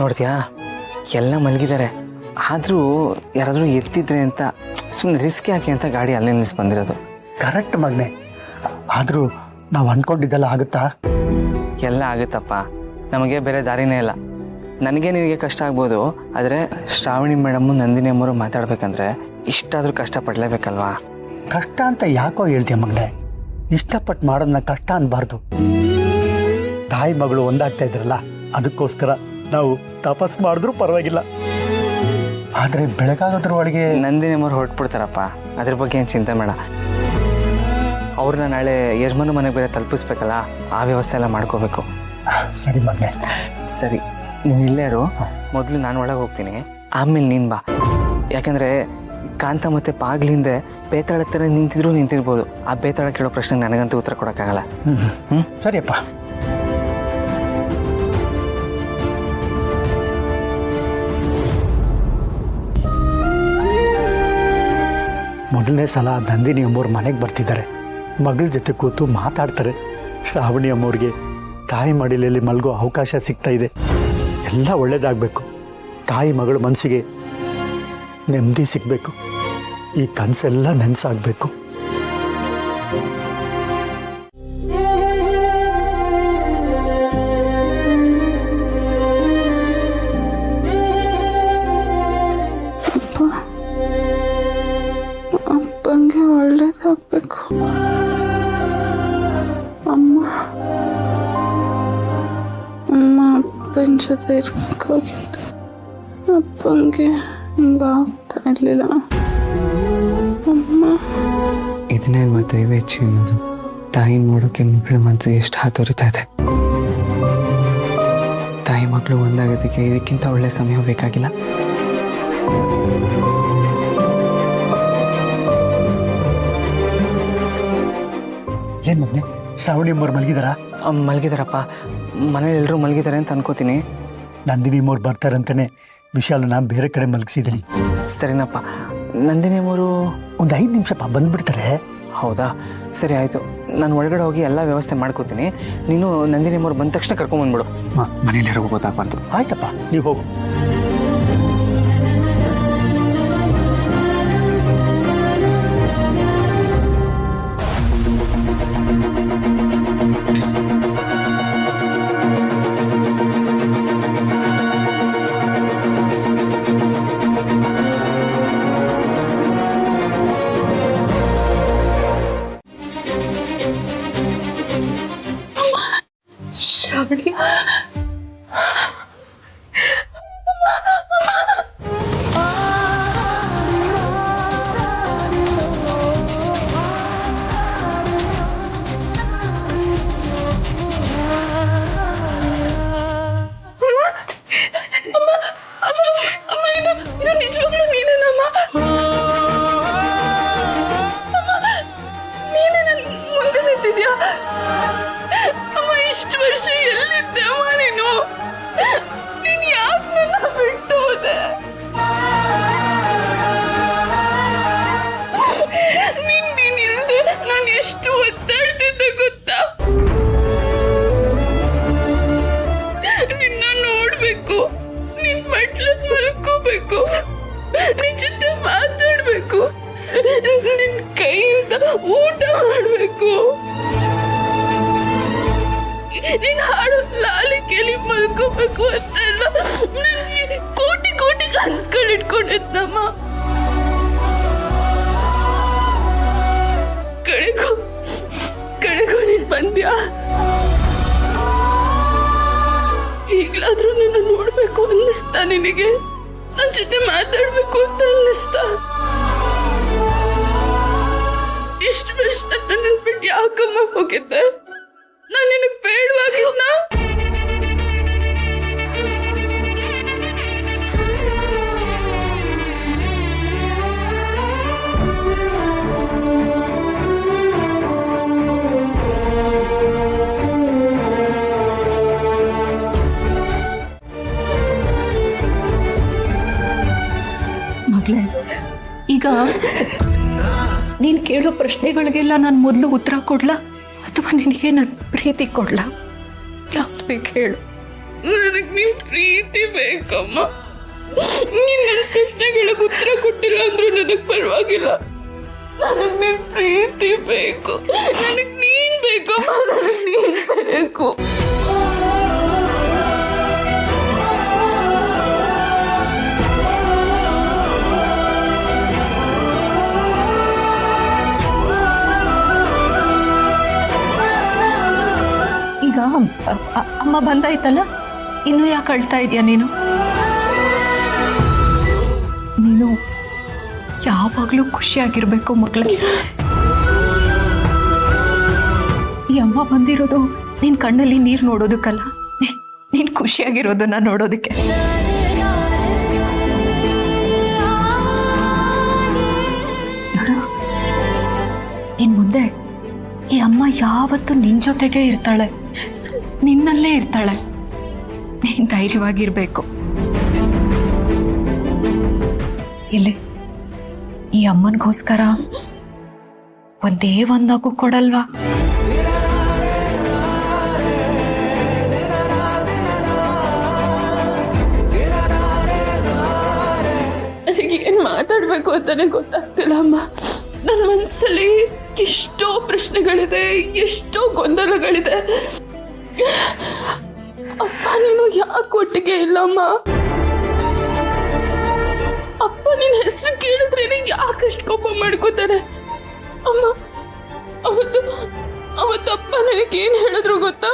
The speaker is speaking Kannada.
ನೋಡ್ತೀಯಾ ಎಲ್ಲ ಮಲಗಿದ್ದಾರೆ, ಆದರೂ ಯಾರಾದರೂ ಎತ್ತಿದ್ರೆ ಅಂತ ಸುಮ್ಮನೆ ರಿಸ್ಕ್ ಯಾಕೆ ಅಂತ ಗಾಡಿ ಅಲ್ಲೇ ನಿಲ್ಲಿಸಿ ಬಂದಿರೋದು. ಕರೆಕ್ಟ್ ಮಗನೆ, ಆದರೂ ನಾವು ಅಂದ್ಕೊಂಡಿದ್ದೆಲ್ಲ ಆಗುತ್ತಾ? ಎಲ್ಲ ಆಗುತ್ತಪ್ಪ, ನಮಗೆ ಬೇರೆ ದಾರಿನೇ ಇಲ್ಲ. ನನಗೆ ನಿನಗೆ ಕಷ್ಟ ಆಗ್ಬೋದು, ಆದರೆ ಶ್ರಾವಣಿ ಮೇಡಮ್ಮು ನಂದಿನಿ ಅಮ್ಮರು ಮಾತಾಡ್ಬೇಕಂದ್ರೆ ಇಷ್ಟಾದರೂ ಕಷ್ಟಪಡಲೇಬೇಕಲ್ವಾ? ಕಷ್ಟ ಅಂತ ಯಾಕೋ ಹೇಳ್ತೀಯ ಮಗನೆ? ಇಷ್ಟಪಟ್ಟು ಮಾಡೋದನ್ನ ಕಷ್ಟ ಅನ್ಬಾರ್ದು. ತಾಯಿ ಮಗಳು ಒಂದಾಗ್ತಾ ಇದ್ರಲ್ಲ, ಅದಕ್ಕೋಸ್ಕರ ನಾವು ತಪಸ್ ಮಾಡಿದ್ರೂ ಪರವಾಗಿಲ್ಲ. ಆದರೆ ಬೆಳಗಾಗೋದ್ರ ಒಳಗೆ ನಂದಿನಿ ಅಮ್ಮರು ಹೊರಟ್ಬಿಡ್ತಾರಪ್ಪ, ಅದ್ರ ಬಗ್ಗೆ ಏನು ಚಿಂತೆ ಬೇಡ. ಅವ್ರನ್ನ ನಾಳೆ ಯಜಮಾನ ಮನೆಗೆ ಬೇರೆ ತಲುಪಿಸ್ಬೇಕಲ್ಲ, ಆ ವ್ಯವಸ್ಥೆ ಎಲ್ಲ ಮಾಡ್ಕೋಬೇಕು. ಸರಿ ಮಗನೆ. ಸರಿ, ನೀನು ಇಲ್ಲೇರು, ಮೊದಲು ನಾನು ಒಳಗೆ ಹೋಗ್ತೀನಿ, ಆಮೇಲೆ ನೀನು ಬಾ. ಯಾಕಂದರೆ ಕಾಂತ ಮತ್ತು ಪಾಗ್ಲಿಂದ ಬೇತಾಳ ಥರ ನಿಂತಿದ್ರು ನಿಂತಿರ್ಬೋದು. ಆ ಬೇತಾಳ ಕೇಳೋ ಪ್ರಶ್ನೆಗೆ ನನಗಂತೂ ಉತ್ತರ ಕೊಡೋಕ್ಕಾಗಲ್ಲ. ಸರಿಯಪ್ಪ. ಮೊದಲನೇ ಸಲ ನಂದಿನಿ ಅಮ್ಮವ್ರ ಮನೆಗೆ ಬರ್ತಿದ್ದಾರೆ. ಮಗಳ ಜೊತೆ ಕೂತು ಮಾತಾಡ್ತಾರೆ. ಶ್ರಾವಣಿ ಅಮ್ಮವ್ರಿಗೆ ತಾಯಿ ಮಡಿಲಲ್ಲಿ ಮಲಗೋ ಅವಕಾಶ ಸಿಗ್ತಾ ಇದೆ. ಎಲ್ಲ ಒಳ್ಳೇದಾಗಬೇಕು. ತಾಯಿ ಮಗಳ ಮನಸ್ಸಿಗೆ ನೆಮ್ಮದಿ ಸಿಗಬೇಕು. ಈ ಕನಸೆಲ್ಲ ನೆನಸಾಗಬೇಕು. ಅಪ್ಪಂಗೆ ಒಳ್ಳೇದಾಗಬೇಕು. ಅಮ್ಮ ಅಪ್ಪನ ಜೊತೆ ಇರ್ಬೇಕಾಗಿತ್ತು. ಅಪ್ಪಂಗೆ ಹಿಂಗಾಗ್ತಾ ಇರಲಿಲ್ಲ. ಅಮ್ಮ ಇದನ್ನೇ ದೈವ ಹೆಚ್ಚು ಅನ್ನೋದು. ತಾಯಿ ನೋಡೋಕೆ ಮಕ್ಕಳ ಮನಸ್ಸಿಗೆ ಎಷ್ಟು ಹಾತೊರಿತಾ ಇದೆ. ತಾಯಿ ಮಕ್ಕಳು ಒಂದಾಗೋದಕ್ಕೆ ಇದಕ್ಕಿಂತ ಒಳ್ಳೆ ಸಮಯ ಬೇಕಾಗಿಲ್ಲ. ಏನ್ ಮಗನೆ, ಶ್ರಾವಣಿ ಅಮ್ಮವ್ರು ಮಲಗಿದಾರಾ? ಮಲಗಿದಾರಪ್ಪ, ಮನೇಲಿ ಎಲ್ಲರೂ ಮಲಗಿದ್ದಾರೆ ಅಂತ ಅನ್ಕೋತೀನಿ. ನಂದಿನಿ ಅಮ್ಮವ್ರು ಬರ್ತಾರಂತಾನೆ ವಿಶಾಲನ ಬೇರೆ ಕಡೆ ಮಲಗಿಸಿದ್ದೀನಿ. ಸರಿನಪ್ಪ. ನಂದಿನಿ ಅಮ್ಮರು ಒಂದು 5 ನಿಮಿಷ ಬಂದ್ಬಿಡ್ತಾರೆ. ಹೌದಾ? ಸರಿ ಆಯಿತು, ನಾನು ಒಳಗಡೆ ಹೋಗಿ ಎಲ್ಲ ವ್ಯವಸ್ಥೆ ಮಾಡ್ಕೋತೀನಿ. ನೀನು ನಂದಿನಿ ಅಮ್ಮರು ಬಂದ ತಕ್ಷಣ ಕರ್ಕೊಂಬಂದ್ಬಿಡು. ಮನೇಲಿ ಯಾರಿಗೂ ಗೊತ್ತಾಗ್ಬಾರ್ದು. ಆಯ್ತಪ್ಪ, ನೀವು ಹೋಗು. ಶ್ರಾವಣಿ, ಇದು ನಿಜವಾಗ್ಲೂ ನೀನೇನಮ್ಮ? ನೀನೇ ನನ್ನ ಮುಂದೆ ನಿಂತಿದ್ಯಾ? ಅಮ್ಮ, ಇಷ್ಟು ವರ್ಷ ಎಲ್ಲಿದ್ದೆ ಅಮ್ಮ ನೀನು? ನೀನು ಯಾಕೆ ನನ್ನ ಬಿಟ್ಟು ಹೋದೆ? ನೀನಿಲ್ಲದೆ ನಾನು ಎಷ್ಟು ಒದ್ದಾಡ್ತಿದ್ದೆ ಗೊತ್ತಾ? ನಿನ್ನ ನೋಡ್ಬೇಕು, ನಿನ್ ಮಟ್ಲದ್ ಮಲ್ಕೋಬೇಕು, ನಿನ್ ಜೊತೆ ಮಾತಾಡ್ಬೇಕು, ನಿನ್ ಕೈಯಿಂದ ಊಟ ಮಾಡ್ಬೇಕು, ನೀನ್ ಹಾಡು ಲಾಲಿ ಕೇಳಿ ಮಲ್ಕೋಬೇಕು ಅಂತೆಲ್ಲ ನನಗೆ ಕೋಟಿ ಕೋಟಿ ಕನ್ಸುಗಳು ಇಟ್ಕೊಂಡಿದ್ನಮ್ಮ. ಕಡೆಗೂ ನೀನ್ ಬಂದ್ಯಾ? ಈಗ್ಲಾದ್ರೂ ನಿನ್ನ ನೋಡ್ಬೇಕು ಅನ್ನಿಸ್ತಾ ನಿನಗೆ? ನನ್ ಜೊತೆ ಮಾತಾಡ್ಬೇಕು ಅಂತ ಅನ್ನಿಸ್ತಾ? ಇಷ್ಟು ವರ್ಷ ನನ್ನ ಬಿಟ್ಟು ಯಾಕಮ್ಮ ಹೋಗಿದ್ದೆ? ನಾನು ನಿನಗೆ ಬೇಡವಾಗಿದ್ನ? ಮಗಳೇ, ಈಗ ನೀನು ಕೇಳೋ ಪ್ರಶ್ನೆಗಳಿಗೆಲ್ಲ ನಾನು ಮೊದಲು ಉತ್ತರ ಕೊಡ್ಲಾ ಅಥವಾ ನಿನಗೆ ನನ್ನ ಪ್ರೀತಿ ಕೊಡ್ಲಾ? ಯಾವ್ದು ಬೇಕು ಹೇಳು. ನನಗ್ ನಿಮ್ ಪ್ರೀತಿ ಬೇಕಮ್ಮ. ನೀನ್ ನನ್ನ ಪ್ರಶ್ನೆಗಳಿಗೆ ಉತ್ತರ ಕೊಟ್ಟಿಲ್ಲ ಅಂದ್ರೂ ನನಗ್ ಪರವಾಗಿಲ್ಲ. ನನಗ್ ನಿನ್ ಪ್ರೀತಿ ಬೇಕು. ನನಗ್ ನೀನ್ ಬೇಕಮ್ಮ. ನನಗ್ ನೀನ್ ಬೇಕು. ಈಗ ಅಮ್ಮ ಬಂದಾಯ್ತಲ್ಲ, ಇನ್ನು ಯಾಕೆ ಅಳ್ತಾ ಇದೆಯಾ ನೀನು? ನೀನು ಯಾವಾಗಲೂ ಖುಷಿಯಾಗಿರ್ಬೇಕು ಮಗಳೇ. ಈ ಅಮ್ಮ ಬಂದಿರೋದು ನಿನ್ ಕಣ್ಣಲ್ಲಿ ನೀರು ನೋಡೋದಕ್ಕಲ್ಲ, ನೀನ್ ಖುಷಿಯಾಗಿರೋದನ್ನ ನೋಡೋದಕ್ಕೆ. ನೋಡು, ಇನ್ ಮುಂದೆ ಈ ಅಮ್ಮ ಯಾವತ್ತೂ ನಿನ್ ಜೊತೆಗೆ ಇರ್ತಾಳೆ, ನಿನ್ನಲ್ಲೇ ಇರ್ತಾಳೆ. ನೀನ್ ಧೈರ್ಯವಾಗಿರ್ಬೇಕು. ಇಲ್ಲಿ ಈ ಅಮ್ಮನಿಗೋಸ್ಕರ ಒಂದೇ ಒಂದಾಗೂ ಕೊಡಲ್ವಾ? ನನಗೆ ಏನ್ ಮಾತಾಡ್ಬೇಕು ಅಂತಾನೆ ಗೊತ್ತಾಗ್ತಿಲ್ಲ ಅಮ್ಮ. ನನ್ನ ಮನಸ್ಸಲ್ಲಿ ಎಷ್ಟೋ ಪ್ರಶ್ನೆಗಳಿದೆ, ಎಷ್ಟೋ ಗೊಂದಲಗಳಿದೆ. ಅಪ್ಪ ನೀನು ಯಾಕೆ ಒಟ್ಟಿಗೆ ಇಲ್ಲಮ್ಮ? ಅಪ್ಪ ನಿನ್ನ ಹೆಸರು ಕೇಳಿದ್ರೇನೆ ಯಾಕಷ್ಟು ಕೋಪ ಮಾಡ್ಕೋತಾರೆ ಅಮ್ಮ? ಅವತ್ತು ಅಪ್ಪ ನನಗೇನ್ ಹೇಳಿದ್ರು ಗೊತ್ತಾ?